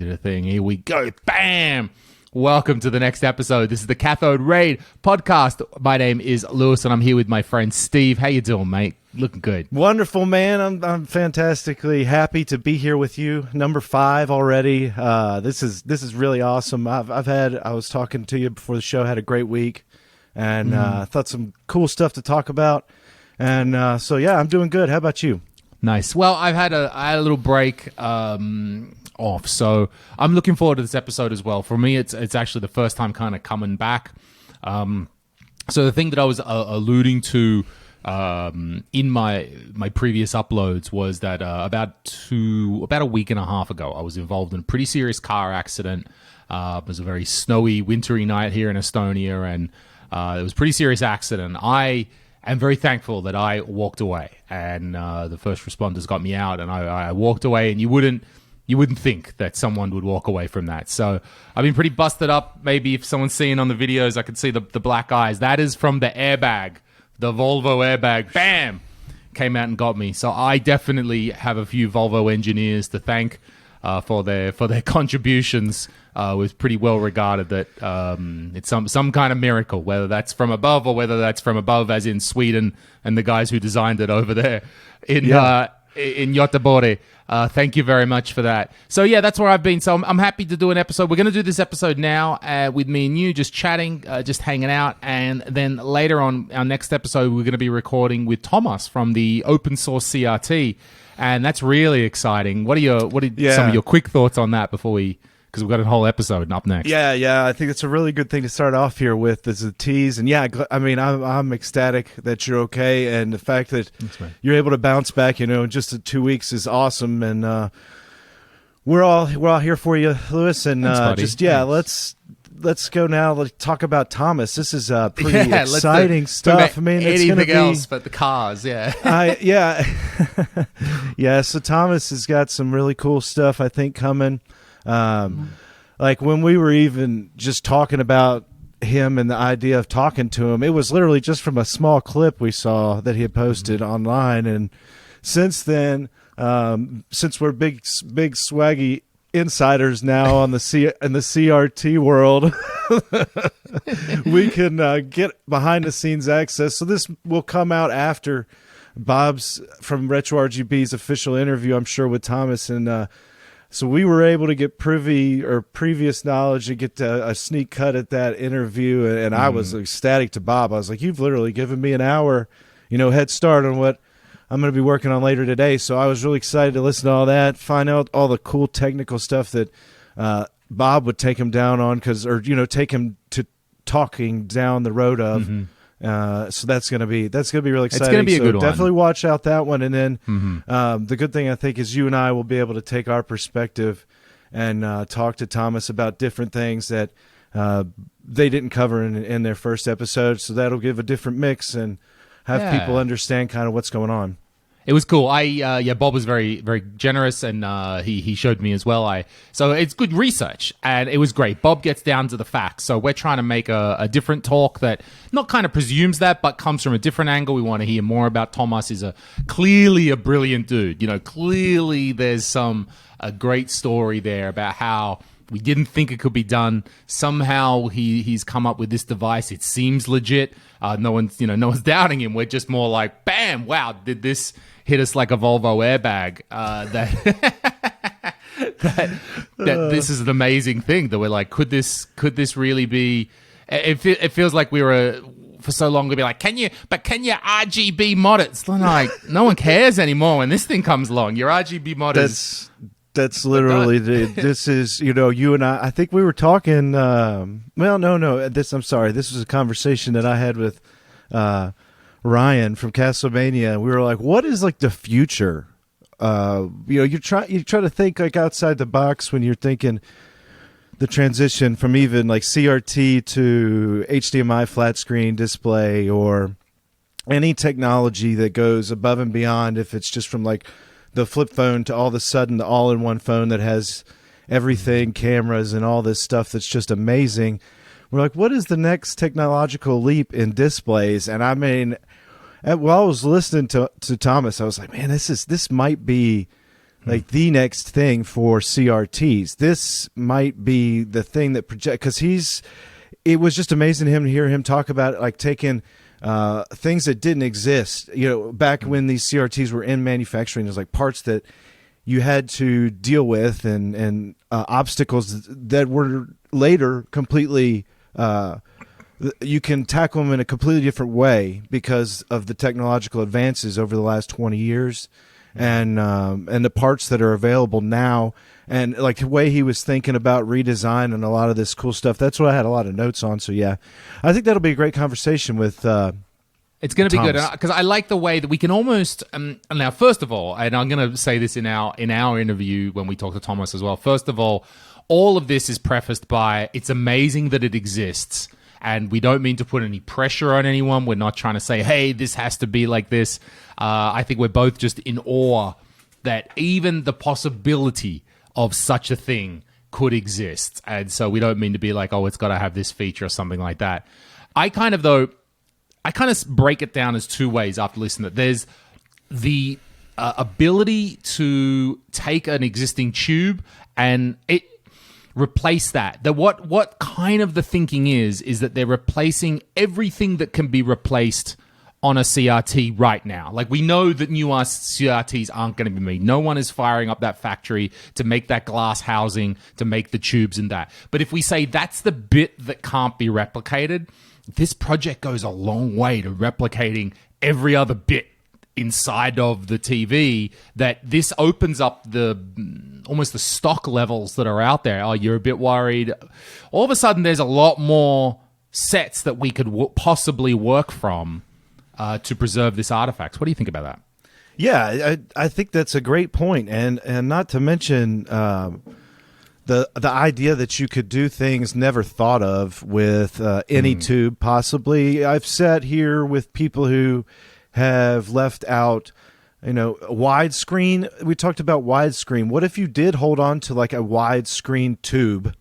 Did a thing. Here we go. Bam! Welcome to the next episode. This is the Cathode Ray Podcast. My name is Lewis, and I'm here with my friend Steve. How you doing, mate? Looking good. Wonderful, man. I'm fantastically happy to be here with you. Number 5 already. This is really awesome. I was talking to you before the show. Had a great week, and thought some cool stuff to talk about. And so yeah, I'm doing good. How about you? Nice. Well, I had a little break off, so I'm looking forward to this episode as well. For me, it's actually the first time kind of coming back. So the thing that I was alluding to in my previous uploads was that about a week and a half ago, I was involved in a pretty serious car accident. It was a very snowy, wintry night here in Estonia, and it was a pretty serious accident. I am very thankful that I walked away, and the first responders got me out, and I walked away, and you wouldn't think that someone would walk away from that. So I've been pretty busted up. Maybe if someone's seeing on the videos, I could see the black eyes. That is from the airbag, the Volvo airbag. Bam! Came out and got me. So I definitely have a few Volvo engineers to thank for their contributions. It was pretty well regarded that it's some kind of miracle, whether that's from above or whether that's from above, as in Sweden and the guys who designed it over there in Göteborg. Thank you very much for that. So yeah, that's where I've been. So I'm happy to do an episode. We're going to do this episode now with me and you, just chatting, just hanging out. And then later on, our next episode, we're going to be recording with Thomas from the open source CRT. And that's really exciting. What are some of your quick thoughts on that because we've got a whole episode up next. Yeah. I think it's a really good thing to start off here with as a tease. And yeah, I mean, I'm ecstatic that you're okay, and the fact that you're able to bounce back, in just 2 weeks is awesome. And we're all here for you, Lewis. And Thanks. let's go now. Let's talk about Thomas. This is pretty exciting stuff. I mean, it's anything else but the cars. Yeah. Yeah. So Thomas has got some really cool stuff, I think, coming. Like when we were even just talking about him and the idea of talking to him, it was literally just from a small clip we saw that he had posted online. And since then, since we're big swaggy insiders now on in the CRT world, we can get behind the scenes access. So this will come out after Bob's from Retro RGB's official interview, I'm sure, with Thomas. And so we were able to get previous knowledge to get a sneak cut at that interview. And I was ecstatic to Bob. I was like, you've literally given me an hour, head start on what I'm going to be working on later today. So I was really excited to listen to all that, find out all the cool technical stuff that Bob would take him down on, take him to talking down the road of. So that's gonna be really exciting. It's gonna be a good one. Definitely watch out that one. And then the good thing, I think, is you and I will be able to take our perspective and talk to Thomas about different things that they didn't cover in their first episode. So that'll give a different mix and have people understand kind of what's going on. It was cool. Bob was very, very generous, and he showed me as well. So it's good research, and it was great. Bob gets down to the facts. So we're trying to make a different talk that not kind of presumes that, but comes from a different angle. We want to hear more about Thomas. He's clearly a brilliant dude. Clearly there's a great story there about how we didn't think it could be done. Somehow he's come up with this device. It seems legit. No one's doubting him. We're just more like, bam, wow, did this hit us like a Volvo airbag? That this is an amazing thing that we're like, could this really be? It feels like we were for so long to be like, can you RGB mod it? It's like no one cares anymore when this thing comes along. Your RGB mod That's literally this is, you and I think we were talking, I'm sorry. This was a conversation that I had with Ryan from Castlevania. We were like, what is like the future? You try to think like outside the box when you're thinking the transition from even like CRT to HDMI flat screen display, or any technology that goes above and beyond, if it's just from like the flip phone to all of a sudden the all-in-one phone that has everything, cameras and all this stuff that's just amazing. We're like, what is the next technological leap in displays? And I mean, while I was listening to Thomas, I was like, man, this might be like the next thing for CRTs. This might be the thing that because it was just amazing to hear him talk about like taking things that didn't exist, back when these CRTs were in manufacturing. There's like parts that you had to deal with and obstacles that were later completely, you can tackle them in a completely different way because of the technological advances over the last 20 years and the parts that are available now. And like the way he was thinking about redesign and a lot of this cool stuff, that's what I had a lot of notes on. So yeah, I think that'll be a great conversation with it's going to be good because I like the way that we can almost now. First of all, and I'm going to say this in our interview when we talk to Thomas as well. First of all of this is prefaced by it's amazing that it exists, and we don't mean to put any pressure on anyone. We're not trying to say, hey, this has to be like this. I think we're both just in awe that even the possibility of such a thing could exist. And so we don't mean to be like, oh, it's got to have this feature or something like that. I kind of break it down as two ways after listening to it. There's the ability to take an existing tube and replace that. What kind of the thinking is that they're replacing everything that can be replaced on a CRT right now. Like we know that new CRTs aren't going to be made. No one is firing up that factory to make that glass housing, to make the tubes and that. But if we say that's the bit that can't be replicated, this project goes a long way to replicating every other bit inside of the TV, that this opens up almost the stock levels that are out there. Oh, you're a bit worried. All of a sudden, there's a lot more sets that we could possibly work from to preserve this artifact. What do you think about that? Yeah, I think that's a great point, and not to mention the idea that you could do things never thought of with any tube. Possibly, I've sat here with people who have left out, widescreen. We talked about widescreen. What if you did hold on to like a widescreen tube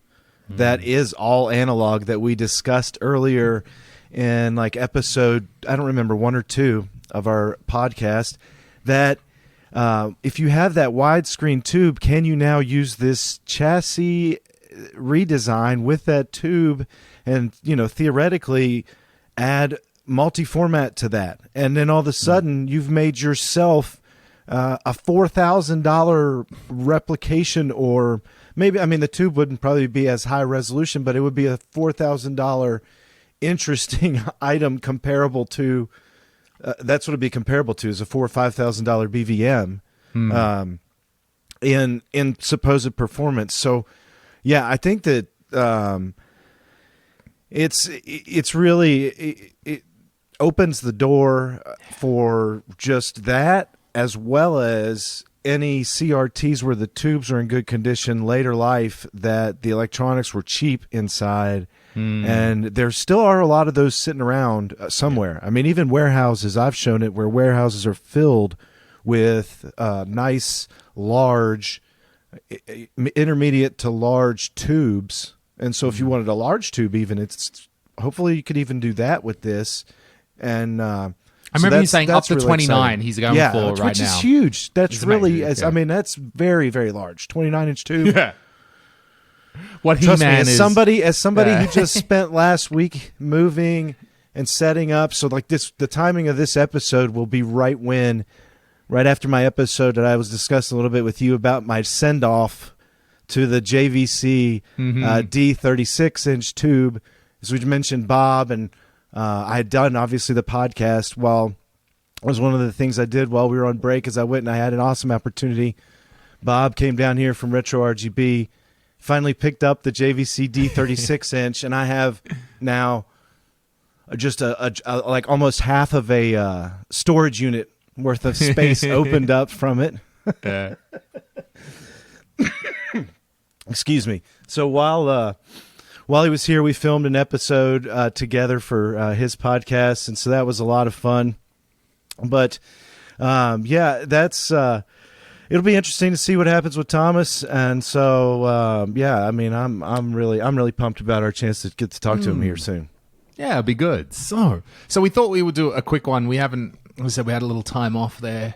that is all analog that we discussed earlier in like episode, I don't remember, 1 or 2 of our podcast, that if you have that widescreen tube, can you now use this chassis redesign with that tube and, theoretically add multi-format to that? And then all of a sudden you've made yourself a $4,000 replication, or maybe, the tube wouldn't probably be as high resolution, but it would be a $4,000 interesting item comparable to that's what it'd be comparable to, is a $4,000 or $5,000 BVM in supposed performance. So yeah, I think that it's really it opens the door for just that, as well as any CRTs where the tubes are in good condition later life, that the electronics were cheap inside. And there still are a lot of those sitting around somewhere. Even warehouses, I've shown it, where warehouses are filled with nice, large, intermediate to large tubes. And so if you wanted a large tube, hopefully you could even do that with this. And I remember you saying up to really 29 exciting. He's going for right now. Which is huge. That's really, that's very, very large. 29-inch tube. Yeah. What Trust me, as somebody who just spent last week moving and setting up, so like this, the timing of this episode will be right after my episode that I was discussing a little bit with you about my send off to the JVC D36-inch tube. As we mentioned, Bob, and I had done obviously the podcast. Well, it was one of the things I did while we were on break, is I went and I had an awesome opportunity. Bob came down here from Retro RGB. Finally picked up the JVC D36-inch, and I have now just a like almost half of a storage unit worth of space opened up from it. Excuse me. So while he was here, we filmed an episode together for his podcast, and so that was a lot of fun. But that's. It'll be interesting to see what happens with Thomas, and so I'm really pumped about our chance to get to talk to him here soon. Yeah, it'll be good. So we thought we would do a quick one. We haven't. We said we had a little time off there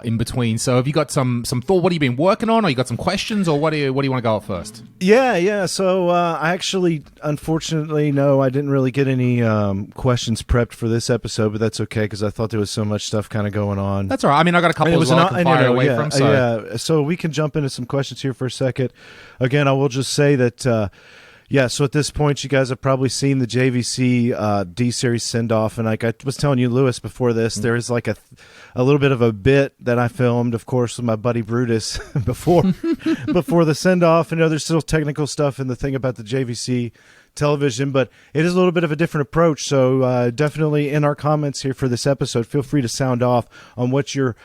in between. So have you got some thought? What have you been working on, or you got some questions, or what do you want to go up first? Yeah. So I actually, unfortunately, no, I didn't really get any questions prepped for this episode, but that's okay because I thought there was so much stuff kind of going on. That's all right. I mean, I got a couple as well I can fire away from. So. Yeah, so we can jump into some questions here for a second. Again, I will just say that. So at this point, you guys have probably seen the JVC D-Series send-off, and like I was telling you, Lewis, before this, there is like a little bit of a bit that I filmed, of course, with my buddy Brutus before the send-off. And there's still technical stuff in the thing about the JVC television, but it is a little bit of a different approach. So definitely in our comments here for this episode, feel free to sound off on what your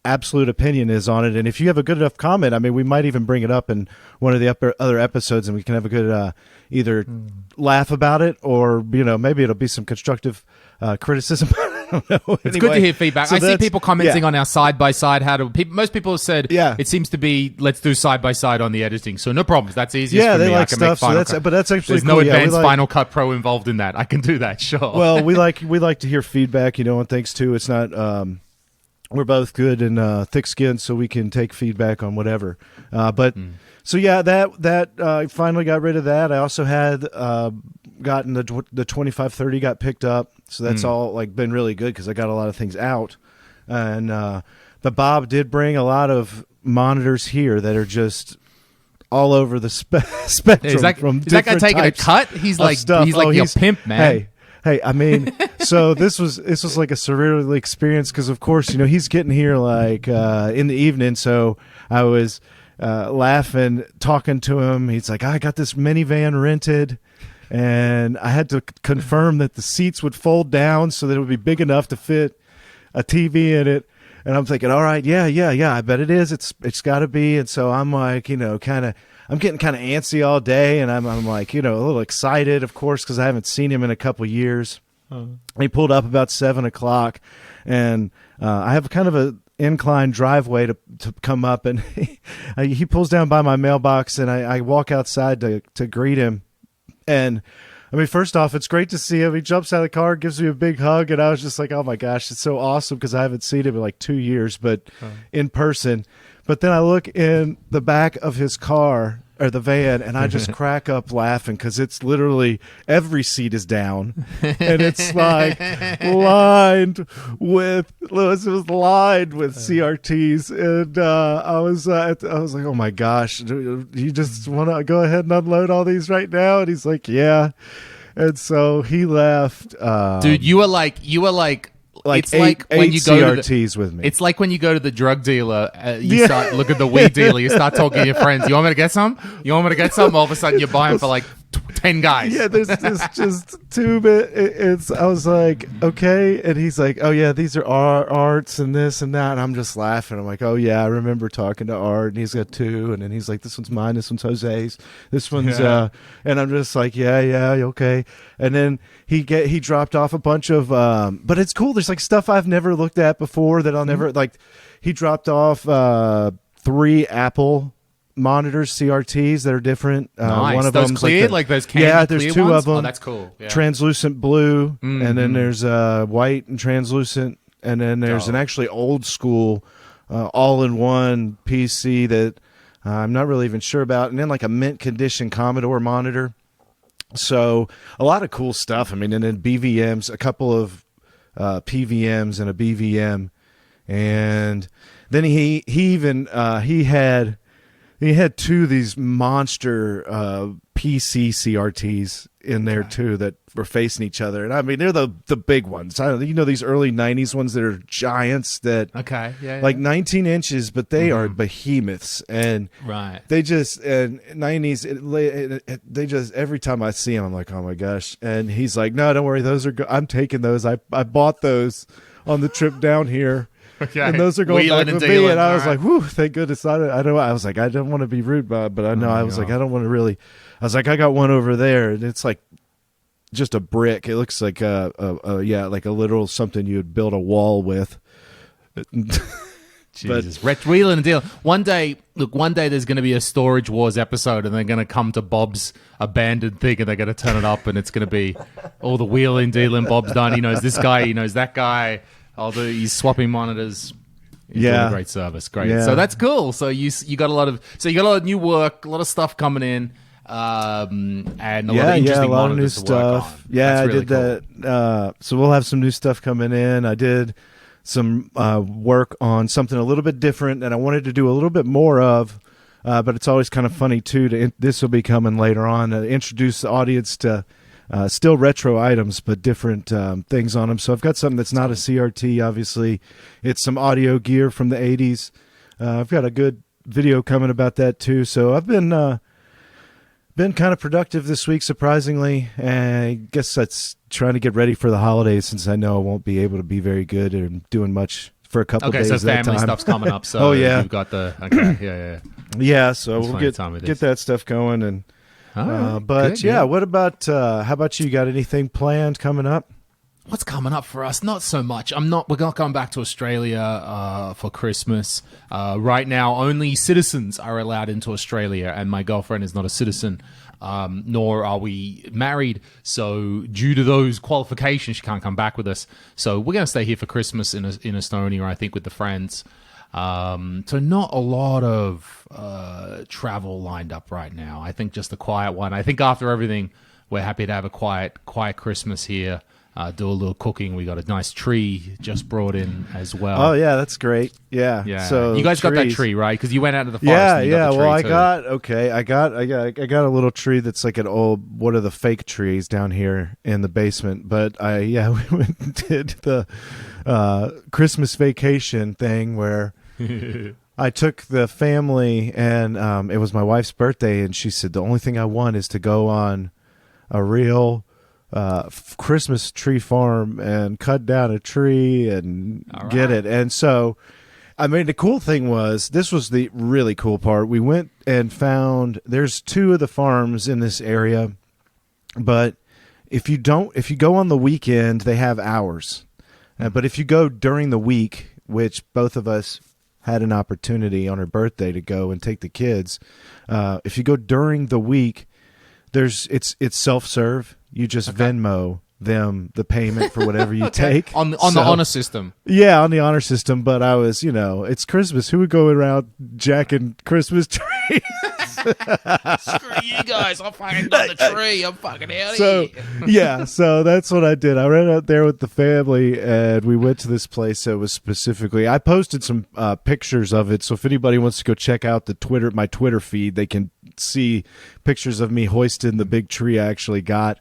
absolute opinion is on it, and if you have a good enough comment, I mean, we might even bring it up in one of the other episodes, and we can have a good either laugh about it, or maybe it'll be some constructive criticism. I don't know. It's good to hear feedback. So I see people commenting on our side by side. Most people have said it seems to be let's do side by side on the editing. So no problems. That's easiest for me. They like I can stuff. But that's actually there's cool. no advanced Final Cut Pro involved in that. I can do that. Sure. Well, we like to hear feedback. And things too. It's not. We're both good and thick-skinned, so we can take feedback on whatever. So yeah, that I finally got rid of that. I also had gotten the 2530 got picked up, so that's all like been really good because I got a lot of things out. And but Bob did bring a lot of monitors here that are just all over the spectrum. Is that guy taking a cut? He's like a pimp, man. Hey, I mean, so this was like a surreal experience because, of course, he's getting here like in the evening. So I was laughing, talking to him. He's like, I got this minivan rented, and I had to confirm that the seats would fold down so that it would be big enough to fit a TV in it. And I'm thinking, all right, yeah, I bet it is. It's got to be. And so I'm like, I'm getting kind of antsy all day, and I'm like, a little excited, of course, because I haven't seen him in a couple of years. He pulled up about 7:00, and I have kind of a inclined driveway to come up, and he pulls down by my mailbox, and I walk outside to greet him. And I mean, first off, it's great to see him. He jumps out of the car, gives me a big hug, and I was just like, oh my gosh, it's so awesome because I haven't seen him in like 2 years, but in person. But then I look in the back of his car, or the van, and I just crack up laughing because it's literally every seat is down, and it's like lined with CRTs, and I was like, oh my gosh, you just want to go ahead and unload all these right now? And he's like, yeah. And so he left. Dude, you were like it's like when you go CRTs with me. It's like when you go to the drug dealer, you start look at the weed dealer, you start talking to your friends. You want me to get some? All of a sudden, you're buying for like 10 guys. Yeah, there's just two bit. I was like, okay, and he's like, oh yeah, these are Arts and this and that, and I'm just laughing. I'm like, oh yeah, I remember talking to Art, and he's got two, and then he's like, this one's mine, this one's Jose's, this one's and I'm just like, yeah, okay, and then he dropped off a bunch of but it's cool. There's like stuff I've never looked at before that I'll never like. He dropped off 3 Apple monitors, CRTs that are different. Nice. One of those them cleared, like those candy yeah, there's clear 2 ones? of them. Oh, that's cool. Yeah. Translucent blue, and then there's white and translucent, and then there's an actually old school all-in-one PC that I'm not really even sure about, and then like a mint condition Commodore monitor. So a lot of cool stuff. I mean, and then BVMs, a couple of PVMs and a BVM, and then he had 2 of these monster PC CRTs in there too that were facing each other, and I mean they're the big ones. These early '90s ones that are giants that like 19 inches, but they are behemoths, and they just and '90s. They just every time I see them, I'm like, oh my gosh. And he's like, no, don't worry, those are I'm taking those. I bought those on the trip down here. Okay. And those are going back with me, and I was like, "Whew, thank goodness!" I was like, I don't want to be rude, but I know I was like, I don't want to really. I was like, I got one over there, and it's like just a brick. It looks like like a literal something you would build a wall with. Jesus, wheeling and dealing. One day there's going to be a Storage Wars episode, and they're going to come to Bob's abandoned thing, and they're going to turn it up, and it's going to be all the wheeling, dealing Bob's done. He knows this guy, he knows that guy. He's swapping monitors. You're doing a great service. Great. Yeah. So that's cool. So you got a lot of new work, a lot of stuff coming in, and a lot of interesting a lot of new monitors to work stuff. on. Yeah, That's I really did cool. that. So we'll have some new stuff coming in. I did some work on something a little bit different that I wanted to do a little bit more of. But it's always kind of funny too. This will be coming later on. To introduce the audience to still retro items, but different things on them. So I've got something that's not a CRT. Obviously, it's some audio gear from the '80s. I've got a good video coming about that too. So I've been kind of productive this week, surprisingly. And I guess that's trying to get ready for the holidays, since I know I won't be able to be very good and doing much for a couple days. Okay, so at a family time. stuff's coming up. So yeah, you've got the yeah. Yeah, so That's we'll funny get that stuff going. And All right, but good, yeah, what about how about you? Got anything planned coming up? What's coming up for us? Not so much. We're not going back to Australia for Christmas. Right now, only citizens are allowed into Australia, and my girlfriend is not a citizen, nor are we married. So due to those qualifications, she can't come back with us. So we're going to stay here for Christmas in Estonia, I think, with the friends. So not a lot of travel lined up right now. I think just a quiet one. I think after everything, we're happy to have a quiet Christmas here. Do a little cooking. We got a nice tree just brought in as well. Oh yeah, that's great. Yeah. So you guys got that trees. tree, right? Because you went out to the forest. Yeah, and you got the tree Well, too. I got a little tree that's like an old one of the fake trees down here in the basement. But we went and did the Christmas vacation thing where I took the family, and it was my wife's birthday, and she said the only thing I want is to go on a real Christmas tree farm and cut down a tree and get it. And so, I mean, the cool thing was, this was the really cool part. We went and found, there's 2 of the farms in this area, but if you go on the weekend, they have hours. But if you go during the week, which both of us had an opportunity on her birthday to go and take the kids, if you go during the week, it's self-serve. You just Venmo them the payment for whatever you take on the honor system. Yeah, on the honor system. But I was, it's Christmas. Who would go around jacking Christmas trees? Screw you guys! I'm fucking on the tree. I'm fucking out of here. So that's what I did. I ran out there with the family, and we went to this place that was specifically. I posted some pictures of it, so if anybody wants to go check out my Twitter feed, they can see pictures of me hoisting the big tree I actually got.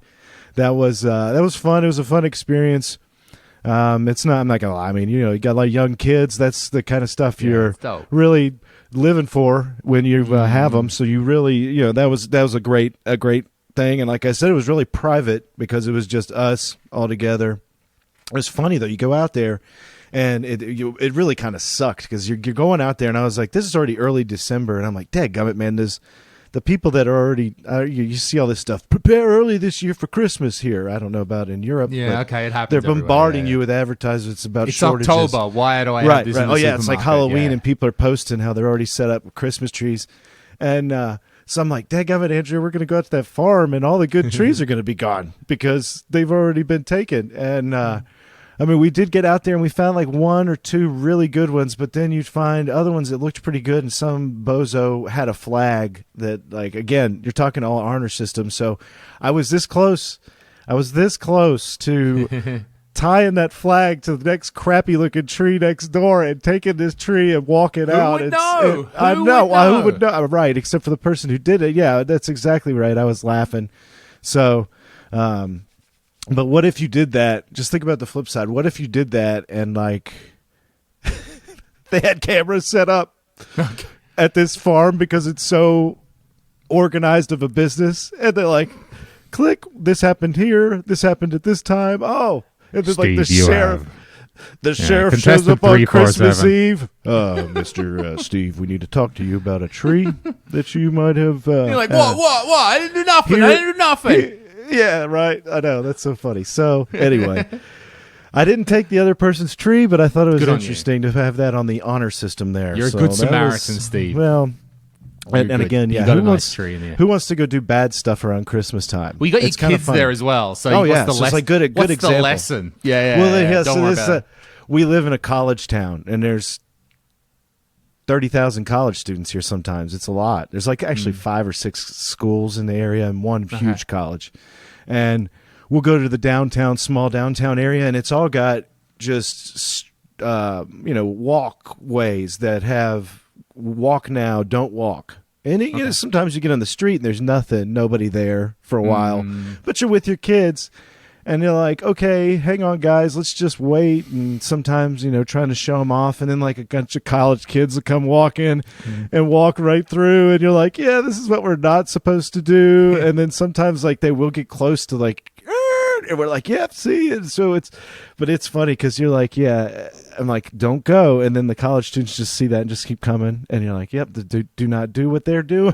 That was fun. It was a fun experience. I'm not gonna lie. I mean, you got a lot of young kids. That's the kind of stuff you're really living for when you have them. So you really, that was a great thing. And like I said, it was really private because it was just us all together. It was funny though. You go out there, and it really kind of sucked because you're going out there, and I was like, this is already early December, and I'm like, dadgummit, man, the people that are already, you see all this stuff, prepare early this year for Christmas here. I don't know about in Europe. Yeah, okay, it happens. They're bombarding you with advertisements about shortages. It's October. Why do I have this in the supermarket? It's like Halloween, and people are posting how they're already set up with Christmas trees. And so I'm like, dadgummit, Andrew, we're going to go out to that farm, and all the good trees are going to be gone because they've already been taken. And I mean, we did get out there and we found like 1 or 2 really good ones, but then you'd find other ones that looked pretty good, and some bozo had a flag that, like, again, you're talking all honor system. So I was this close to tying that flag to the next crappy looking tree next door and taking this tree and walking out. Who would know? Who would know? Right, except for the person who did it. Yeah, that's exactly right. I was laughing. So, but what if you did that? Just think about the flip side. What if you did that and, like, they had cameras set up at this farm because it's so organized of a business, and they're like, click, this happened here, this happened at this time. Oh, and then, like, the sheriff shows up on Christmas Eve. Mr. Steve, we need to talk to you about a tree that you might have. You're like, what? I didn't do nothing. Yeah, right. I know. That's so funny. So anyway, I didn't take the other person's tree, but I thought it was interesting to have that on the honor system there. You're a good Samaritan, Steve. Well, and again, you got a nice tree in here. Who wants to go do bad stuff around Christmas time? Well, you got your kids there as well. So it's like good example. The lesson? Yeah. Well, Don't worry about it. we live in a college town, and there's 30,000 college students here sometimes. It's a lot. There's like actually 5 or 6 schools in the area and one huge college. And we'll go to the small downtown area, and it's all got just, walkways that have walk now, don't walk. And sometimes you get on the street and there's nobody there for a while, but you're with your kids. And you're like, okay, hang on, guys, let's just wait. And sometimes, trying to show them off. And then like a bunch of college kids will come walk in and walk right through. And you're like, yeah, this is what we're not supposed to do. And then sometimes like they will get close to like, and we're like, yep, see. And so but it's funny because you're like, yeah, I'm like, don't go. And then the college students just see that and just keep coming. And you're like, yep, do not do what they're doing.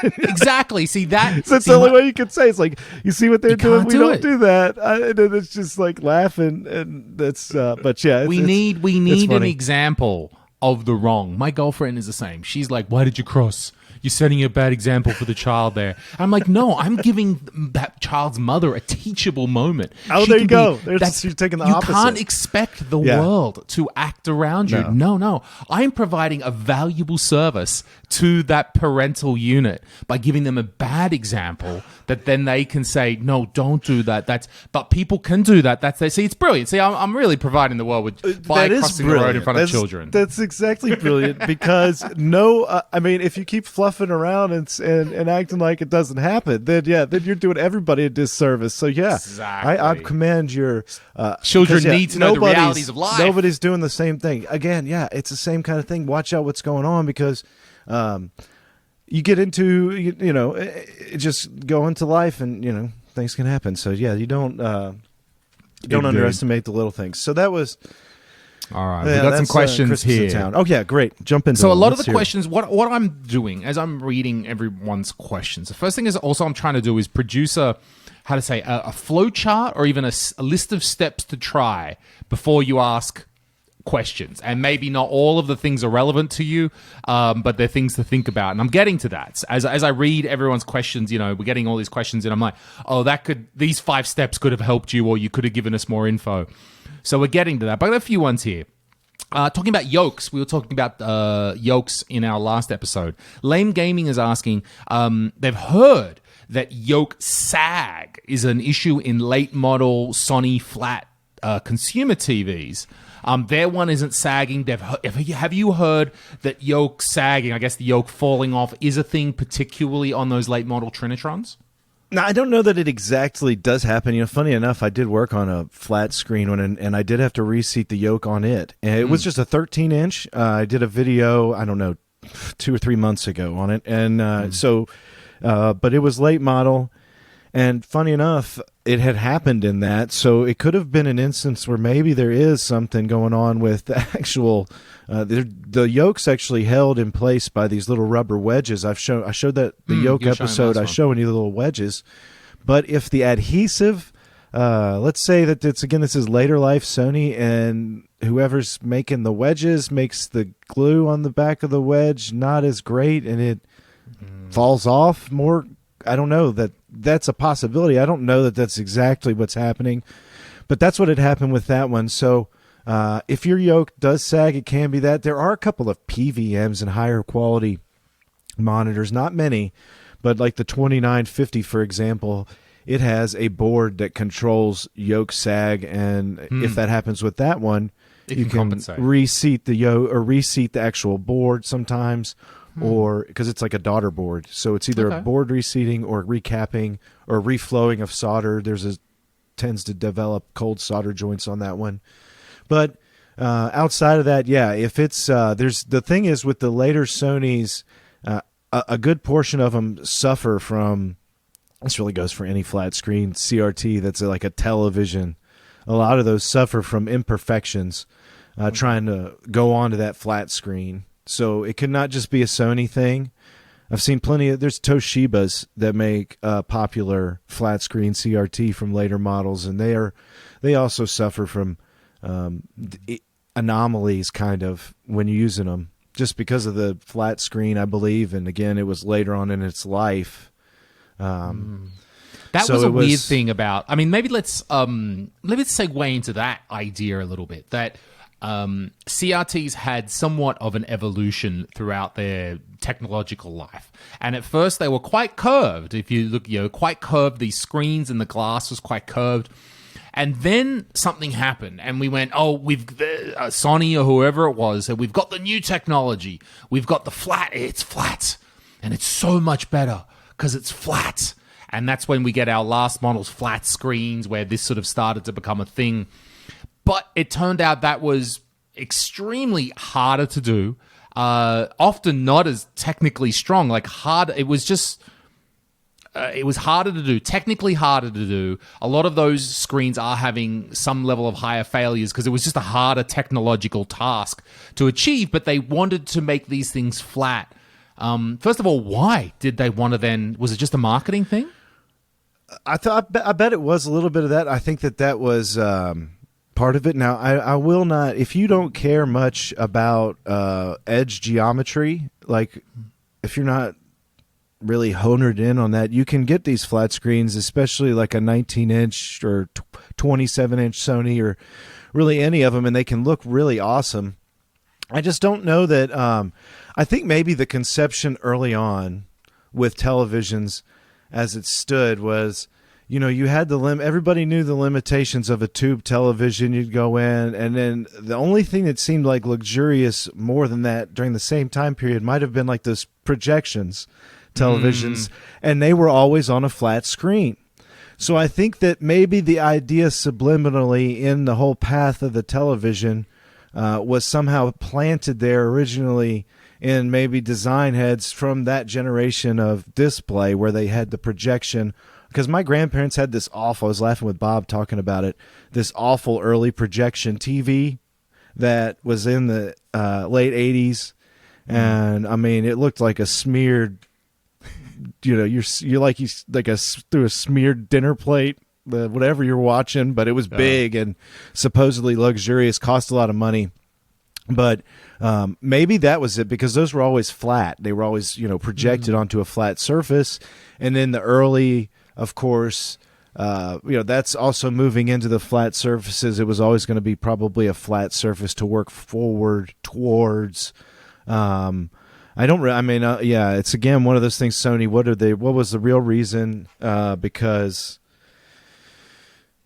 Exactly. See that? So it's the only way you can say. It's like, you see what they're doing. We don't do that. And then it's just like laughing, and that's. But yeah, we need an example of the wrong. My girlfriend is the same. She's like, "Why did you cross? You're setting a bad example for the child there." I'm like, no, I'm giving that child's mother a teachable moment. Oh, there you go. You're taking the opposite. You can't expect the world to act around you. No. I'm providing a valuable service to that parental unit by giving them a bad example that then they can say, no, don't do that. But people can do that. See, it's brilliant. See, I'm really providing the world by crossing the road in front of children. That's exactly brilliant because if you keep fluffing around and acting like it doesn't happen, then you're doing everybody a disservice. So exactly. I commend your children need to know the realities of life. Nobody's doing the same thing. Again, it's the same kind of thing. Watch out what's going on because you get into just go into life and things can happen. So you don't underestimate the little things. So that was. All right, we got some questions here. Oh yeah, great. Jump into. So a lot of the questions, what I'm doing as I'm reading everyone's questions, the first thing is also I'm trying to do is produce a flow chart or even a list of steps to try before you ask questions. And maybe not all of the things are relevant to you, but they're things to think about. And I'm getting to that as I read everyone's questions. We're getting all these questions, and I'm like, oh, these 5 steps could have helped you, or you could have given us more info. So we're getting to that. But I got a few ones here. Talking about yokes. We were talking about yokes in our last episode. Lame Gaming is asking, they've heard that yoke sag is an issue in late model Sony flat consumer TVs. Their one isn't sagging. Have you heard that yoke sagging, I guess the yoke falling off, is a thing particularly on those late model Trinitrons? Now, I don't know that it exactly does happen. Funny enough, I did work on a flat screen one, and I did have to reseat the yoke on it. And it was just a 13-inch. I did a video, I don't know, 2 or 3 months ago on it. And but it was late model. And funny enough, it had happened in that. So it could have been an instance where maybe there is something going on with the actual... the yoke's actually held in place by these little rubber wedges. I showed that the yoke episode. I showing you the little wedges, but if the adhesive, let's say that this is later life Sony, and whoever's making the wedges makes the glue on the back of the wedge not as great, and it falls off more. I don't know that's a possibility. I don't know that that's exactly what's happening, but that's what had happened with that one. So. If your yoke does sag, it can be that. There are a couple of PVMs and higher quality monitors, not many, but like the 2950, for example, it has a board that controls yoke sag, and if that happens with that one, you can reseat the yoke or reseat the actual board sometimes, or because it's like a daughter board, so it's either a board reseating or recapping or reflowing of solder. Tends to develop cold solder joints on that one. But outside of that, if it's the thing is with the later Sonys, a good portion of them suffer from. This really goes for any flat screen CRT that's like a television. A lot of those suffer from imperfections trying to go onto that flat screen. So it could not just be a Sony thing. I've seen there's Toshibas that make popular flat screen CRT from later models, and they also suffer from anomalies kind of when you're using them, just because of the flat screen, I believe. And again, it was later on in its life. That was a weird thing about. I mean, maybe let's segue into that idea a little bit. That CRTs had somewhat of an evolution throughout their technological life. And at first they were quite curved. If you look, quite curved. These screens and the glass was quite curved. And then something happened, and we went, Sony or whoever it was said, we've got the new technology. We've got the flat. It's flat. And it's so much better because it's flat. And that's when we get our last model's flat screens, where this sort of started to become a thing. But it turned out that was extremely harder to do, often not as technically strong. It was just... it was harder to do, technically harder to do. A lot of those screens are having some level of higher failures because it was just a harder technological task to achieve, but they wanted to make these things flat. First of all, why did they want to then... Was it just a marketing thing? I bet it was a little bit of that. I think that was part of it. Now, I will not... If you don't care much about edge geometry, like if you're not really honed in on that, you can get these flat screens, especially like a 19-inch or 27-inch Sony or really any of them, and they can look really awesome. I just don't know that... I think maybe the conception early on with televisions as it stood was, you had everybody knew the limitations of a tube television. You'd go in, and then the only thing that seemed like luxurious more than that during the same time period might have been like those projections televisions, and they were always on a flat screen. So I think that maybe the idea subliminally in the whole path of the television was somehow planted there originally in maybe design heads from that generation of display where they had the projection. Because my grandparents had this awful, I was laughing with Bob talking about it, this awful early projection TV that was in the late 80s. And I mean, it looked like a smeared, you're like through a smeared dinner plate, whatever you're watching, but it was big and supposedly luxurious, cost a lot of money. But maybe that was it, because those were always flat. They were always, projected onto a flat surface. And then the early, of course, that's also moving into the flat surfaces. It was always going to be probably a flat surface to work forward towards. It's again one of those things. Sony, what was the real reason? Because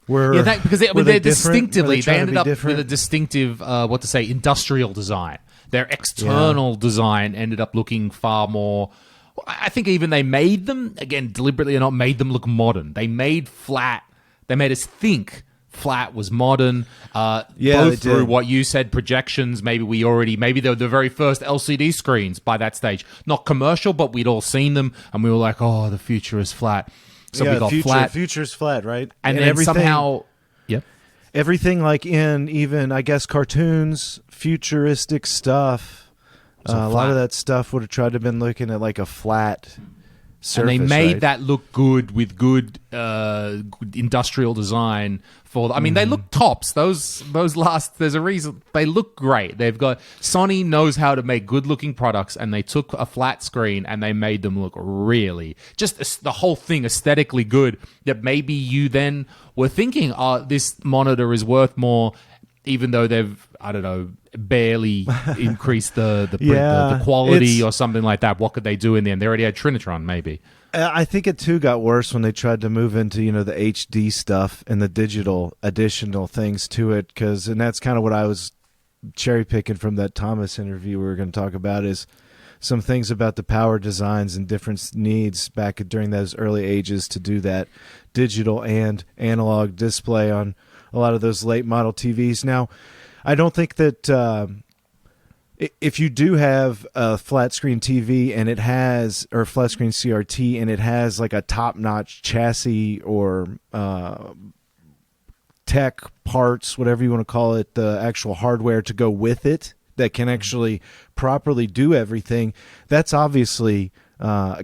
they distinctively they ended up with a distinctive industrial design. Their external design ended up looking far more. I think even they made them, again deliberately or not, made them look modern. They made flat. They made us think flat was modern. Both through what you said, projections. Maybe they were the very first LCD screens by that stage. Not commercial, but we'd all seen them, and we were like, "Oh, the future is flat." So we got flat. Future's flat, right? And then somehow, everything like in even, I guess, cartoons, futuristic stuff. A lot of that stuff would have tried to have been looking at like a flat surface. And they made that look good with good industrial design. They look tops. Those last. There's a reason they look great. Sony knows how to make good looking products, and they took a flat screen and they made them look really just the whole thing aesthetically good. That maybe you then were thinking, this monitor is worth more, even though they've barely increased the quality or something like that. What could they do in the end? They already had Trinitron, maybe. I think it too got worse when they tried to move into the HD stuff and the digital additional things to it, and that's kind of what I was cherry picking from that Thomas interview we were going to talk about, is some things about the power designs and different needs back during those early ages to do that digital and analog display on a lot of those late model TVs. Now, I don't think that if you do have a flat screen TV and it has, or a flat screen CRT and it has like a top-notch chassis or tech parts, whatever you want to call it, the actual hardware to go with it that can actually properly do everything, that's obviously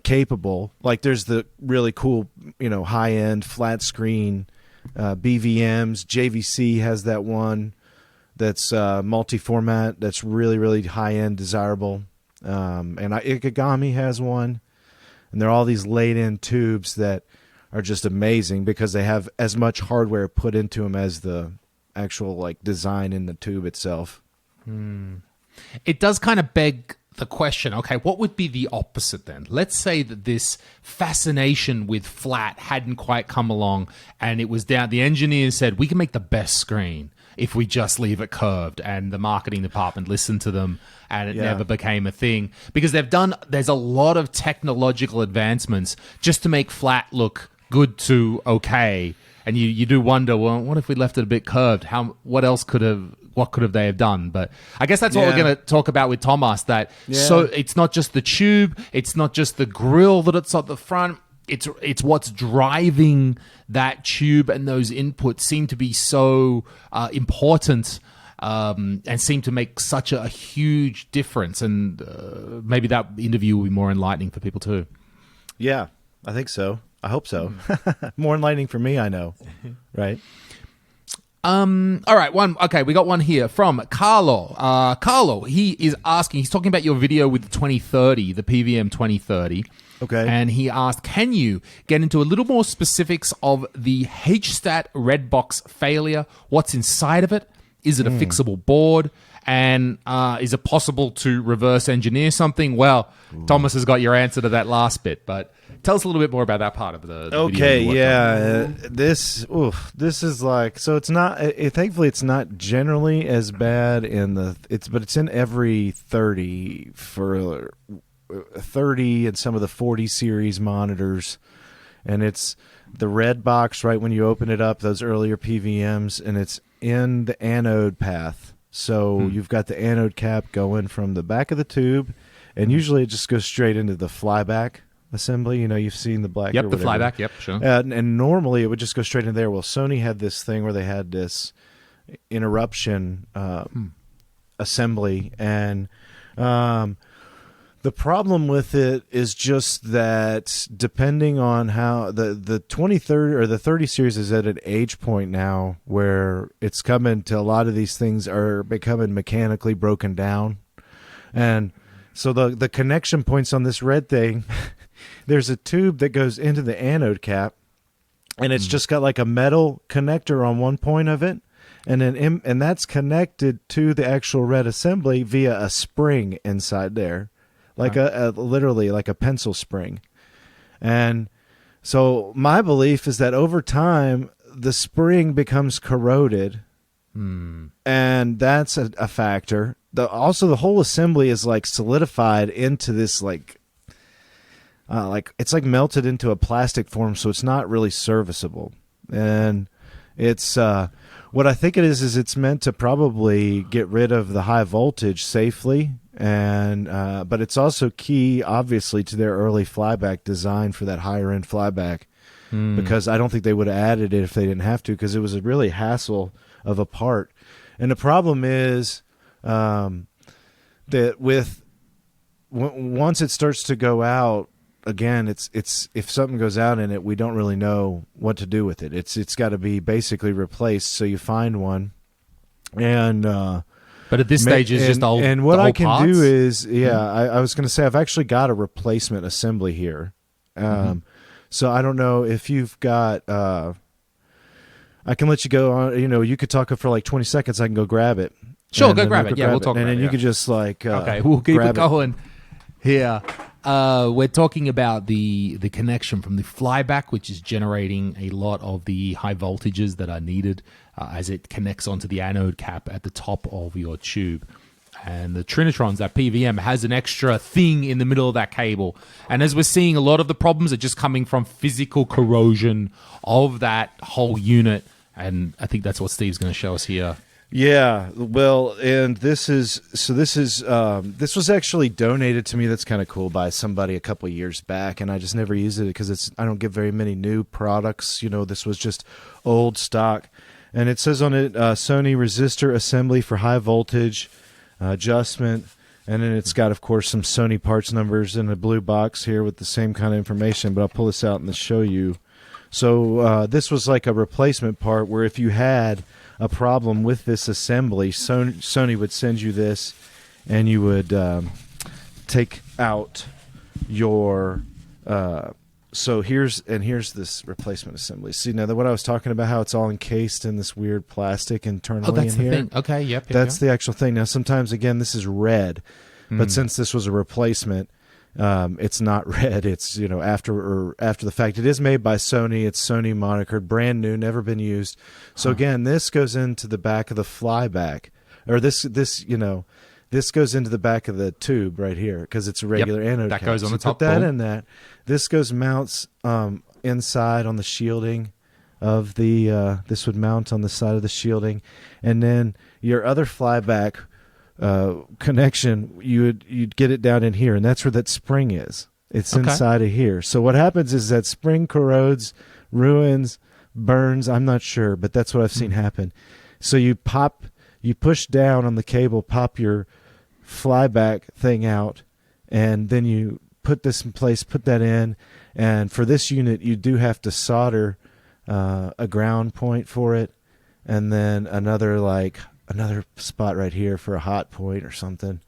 capable. Like there's the really cool, high-end flat screen BVMs. JVC has that one that's multi-format, that's really, really high-end, desirable. And Ikegami has one. And they're all these laid-in tubes that are just amazing because they have as much hardware put into them as the actual design in the tube itself. It does kind of beg the question, okay, what would be the opposite then? Let's say that this fascination with flat hadn't quite come along and it was down. The engineers said, we can make the best screen if we just leave it curved, and the marketing department listened to them and it never became a thing. Because there's a lot of technological advancements just to make flat look good to okay. And you do wonder, well, what if we left it a bit curved? What could have they have done? But I guess that's what we're going to talk about with Thomas, that so it's not just the tube, it's not just the grill that it's at the front, it's what's driving that tube, and those inputs seem to be so important and seem to make such a huge difference. And maybe that interview will be more enlightening for people too. Yeah, I think so. I hope so. More enlightening for me, I know. Right? All right, we got one here from Carlo. Carlo, he is asking, he's talking about your video with the 2030, the PVM 2030. Okay. And he asked, can you get into a little more specifics of the HStat red box failure? What's inside of it? Is it a fixable board? And is it possible to reverse engineer something? Well, Thomas has got your answer to that last bit, but tell us a little bit more about that part of the okay, video. Yeah. This is like, so it's not, thankfully it's not generally as bad but it's in every 30 for 30 and some of the 40 series monitors. And it's the red box right when you open it up, those earlier PVMs, and it's in the anode path. So you've got the anode cap going from the back of the tube, and usually it just goes straight into the flyback assembly. You know, you've seen the black. Yep, the flyback. Yep, sure. And normally it would just go straight in there. Well, Sony had this thing where they had this interruption assembly, and the problem with it is just that depending on how the 2030 or the 30 series is at an age point now where it's coming to, a lot of these things are becoming mechanically broken down. And so the connection points on this red thing, there's a tube that goes into the anode cap, and it's just got like a metal connector on one point of it. And then and that's connected to the actual red assembly via a spring inside there. Like literally like a pencil spring. And so my belief is that over time, the spring becomes corroded. And that's a factor. Also, the whole assembly is like solidified into this like it's like melted into a plastic form. So it's not really serviceable. And it's what I think it is it's meant to probably get rid of the high voltage safely. And but it's also key, obviously, to their early flyback design for that higher end flyback, because I don't think they would have added it if they didn't have to, because it was a really hassle of a part. And the problem is that once it starts to go out again, it's if something goes out in it, we don't really know what to do with it. It's got to be basically replaced. So you find one, and but at this stage, it's just all. And what I can do is, I was going to say I've actually got a replacement assembly here. So I don't know if you've got. I can let you go on. You know, you could talk for like 20 seconds. I can go grab it. Sure, go grab it. Yeah, we'll talk. And then you could just like. Okay, we'll keep it going. Here, we're talking about the connection from the flyback, which is generating a lot of the high voltages that are needed as it connects onto the anode cap at the top of your tube. And the Trinitrons, that PVM, has an extra thing in the middle of that cable. And as we're seeing, a lot of the problems are just coming from physical corrosion of that whole unit. And I think that's what Steve's going to show us here. Yeah, well, and this was actually donated to me. That's kind of cool, by somebody a couple of years back, and I just never used it because I don't get very many new products. You know, this was just old stock, and it says on it Sony resistor assembly for high voltage adjustment, and then it's got, of course, some Sony parts numbers in a blue box here with the same kind of information. But I'll pull this out and show you. So this was like a replacement part where if you had a problem with this assembly, Sony would send you this, and you would take out your So here's this replacement assembly. See, now what I was talking about, how it's all encased in this weird plastic internally. Oh, that's in the here. thing. Okay, yep. That's the actual thing. Now, sometimes again, this is red, but since this was a replacement, it's not red. It's after the fact. It is made by Sony. It's Sony monikered, brand new, never been used. So again, this goes into the back of the flyback, or this goes into the back of the tube right here because it's a regular anode. That cap. goes on the top. Put that in that. This mounts inside on the shielding of the. This would mount on the side of the shielding, and then your other flyback connection, you'd get it down in here, and that's where that spring is. It's inside of here. So what happens is that spring corrodes, ruins, burns. I'm not sure, but that's what I've seen happen. So you push down on the cable, pop your flyback thing out, and then you put this in place, put that in. And for this unit, you do have to solder a ground point for it, and then another spot right here for a hot point or something.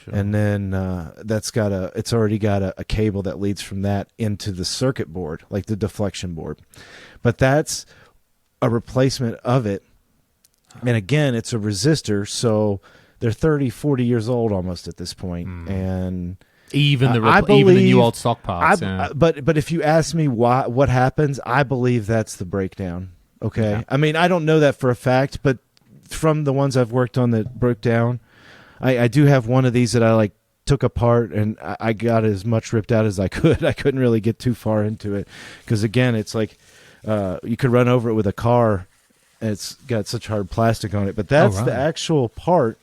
Sure. And then it's already got a cable that leads from that into the circuit board, like the deflection board. But that's a replacement of it. And again, it's a resistor, so they're 30, 40 years old almost at this point. And even the new old stock parts. But if you ask me what happens, I believe that's the breakdown. Okay, yeah. I mean, I don't know that for a fact, but from the ones I've worked on that broke down, I do have one of these that I took apart, and I got as much ripped out as I could. I couldn't really get too far into it because, again, it's like you could run over it with a car. And it's got such hard plastic on it, but that's the actual part.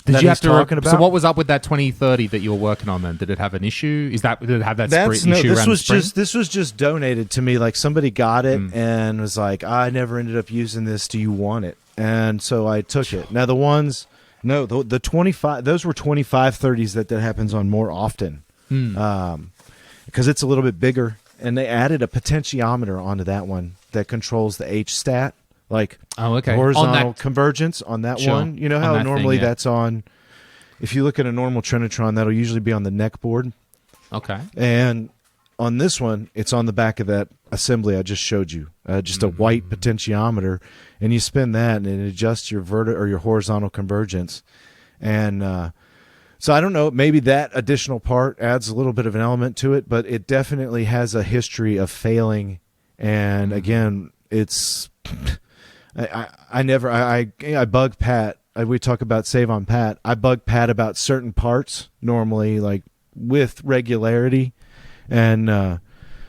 Did you have to talking about? So what was up with that 2030 that you were working on then? Did it have an issue? Did it have that issue around the spring? This was just donated to me. Like somebody got it and was like, I never ended up using this. Do you want it? And so I took it. Now the 25, those were 2530s that happens on more often. Because it's a little bit bigger, and they added a potentiometer onto that one that controls the H-stat. Horizontal convergence on that one. You know how normally that's on, if you look at a normal Trinitron, that'll usually be on the neck board. Okay. And on this one, it's on the back of that assembly I just showed you. Just a white potentiometer, and you spin that, and it adjusts your or your horizontal convergence. And so I don't know, maybe that additional part adds a little bit of an element to it, but it definitely has a history of failing. And again, it's... I bug Pat. We talk about save on Pat. I bug Pat about certain parts normally, like with regularity, and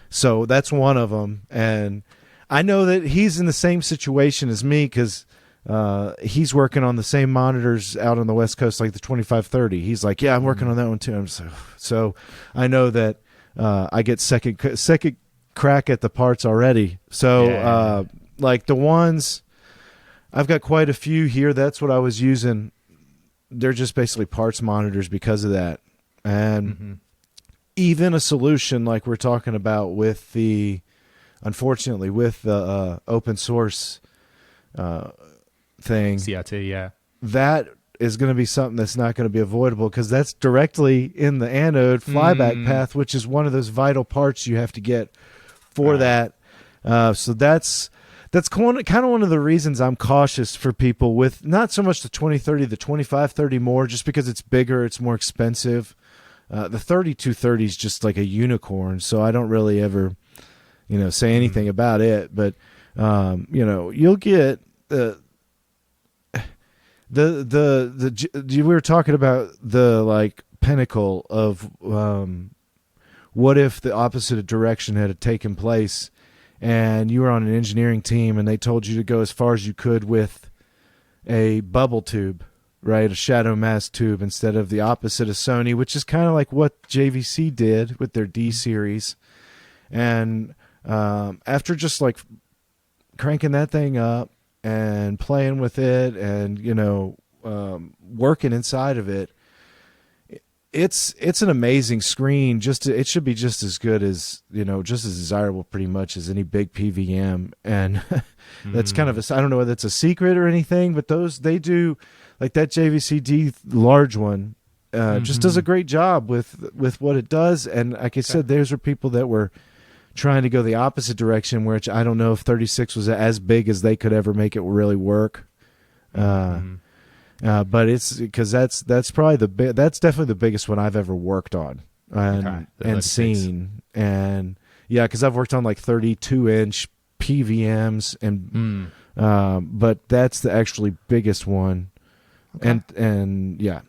so that's one of them. And I know that he's in the same situation as me because he's working on the same monitors out on the West Coast, like the 2530. He's like, yeah, I'm working on that one too. So I know that I get second crack at the parts already. So like the ones. I've got quite a few here. That's what I was using. They're just basically parts monitors because of that. And even a solution like we're talking about with the open source thing. CRT, yeah. That is going to be something that's not going to be avoidable because that's directly in the anode flyback path, which is one of those vital parts you have to get for that. So that's kind of one of the reasons I'm cautious for people with not so much the 2030, the 2530 more, just because it's bigger, it's more expensive. The 3230 is just like a unicorn, so I don't really ever, say anything about it. But you'll get we were talking about the pinnacle of what if the opposite direction had taken place. And you were on an engineering team, and they told you to go as far as you could with a bubble tube, right? A shadow mask tube instead of the opposite of Sony, which is kind of like what JVC did with their D series. And after just cranking that thing up and playing with it and, working inside of it, it's an amazing screen. It should be just as good as, just as desirable pretty much as any big PVM. And that's kind of I don't know whether it's a secret or anything, but they do, like that JVCD large one just does a great job with what it does. And like I said, those are people that were trying to go the opposite direction, which I don't know if 36 was as big as they could ever make it really work. But it's because that's probably that's definitely the biggest one I've ever worked on and seen. And yeah, because I've worked on like 32-inch PVMs and but that's the actually biggest one. And yeah,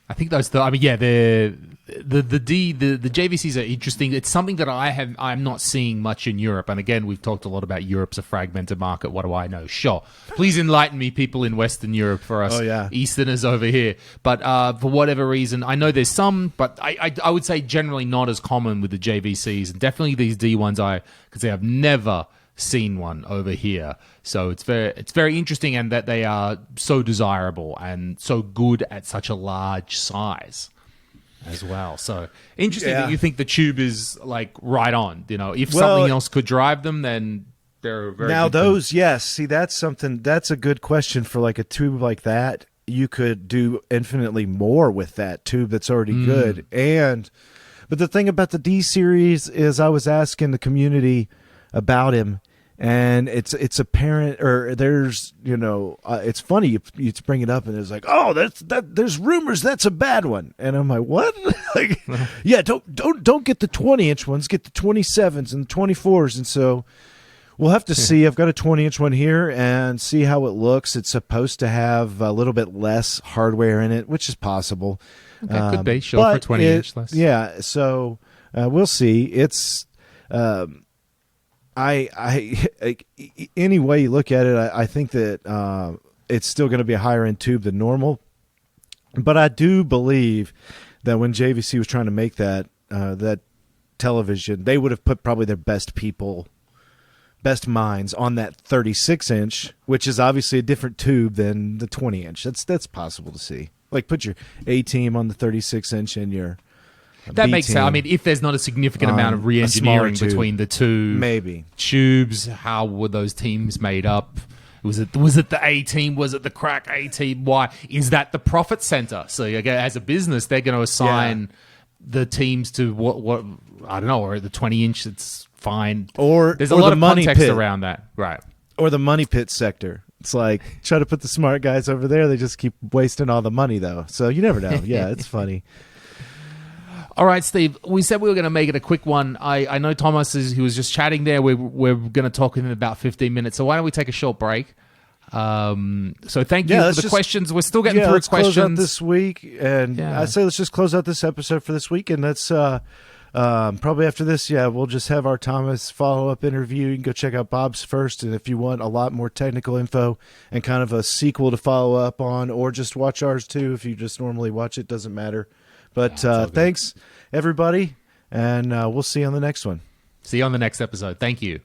I think those. I mean, yeah, the JVCs are interesting. It's something that I'm not seeing much in Europe. And again, we've talked a lot about Europe's a fragmented market. What do I know? Sure, please enlighten me, people in Western Europe, for us Easterners over here. But for whatever reason, I know there's some, but I would say generally not as common with the JVCs, and definitely these D ones. Because I've never seen one over here. So it's very interesting, and that they are so desirable and so good at such a large size as well. So interesting that you think the tube is like right on. You know, if something else could drive them, then they're very now good those. Yes, see, that's a good question for like a tube like that. You could do infinitely more with that tube that's already good. But the thing about the D series is, I was asking the community about him. And it's apparent, or there's, it's funny you bring it up, and it's like, oh, there's rumors that's a bad one, and I'm like, what? Like, yeah, don't get the 20-inch ones, get the 27s and 24s, and so we'll have to see. I've got a 20-inch one here and see how it looks. It's supposed to have a little bit less hardware in it, which is possible. Okay, could be, sure, for 20-inch less. Yeah, so we'll see. It's any way you look at it, I think that it's still going to be a higher end tube than normal. But I do believe that when JVC was trying to make that television, they would have put probably their best minds on that 36-inch, which is obviously a different tube than the 20-inch. That's possible to see. Like, put your A team on the 36-inch and your that makes sense. I mean, if there's not a significant amount of re-engineering between the two tubes, how were those teams made up? Was it the A team? Was it the crack A team? Why is that the profit center? So as a business, they're going to assign the teams to what I don't know, or the 20-inch. It's fine. Or there's a lot of context around that, right? Or the money pit sector. It's like, try to put the smart guys over there. They just keep wasting all the money, though. So you never know. Yeah, it's funny. All right, Steve, we said we were going to make it a quick one. I know Thomas he was just chatting there. We're going to talk with him about 15 minutes. So why don't we take a short break? So thank you for the questions. We're still getting through let's questions. Close out this week. And I say let's just close out this episode for this week. And let's probably after this, we'll just have our Thomas follow-up interview. You can go check out Bob's first. And if you want a lot more technical info and kind of a sequel to follow up on, or just watch ours too, if you just normally watch it, doesn't matter. But thanks, everybody, and we'll see you on the next one. See you on the next episode. Thank you.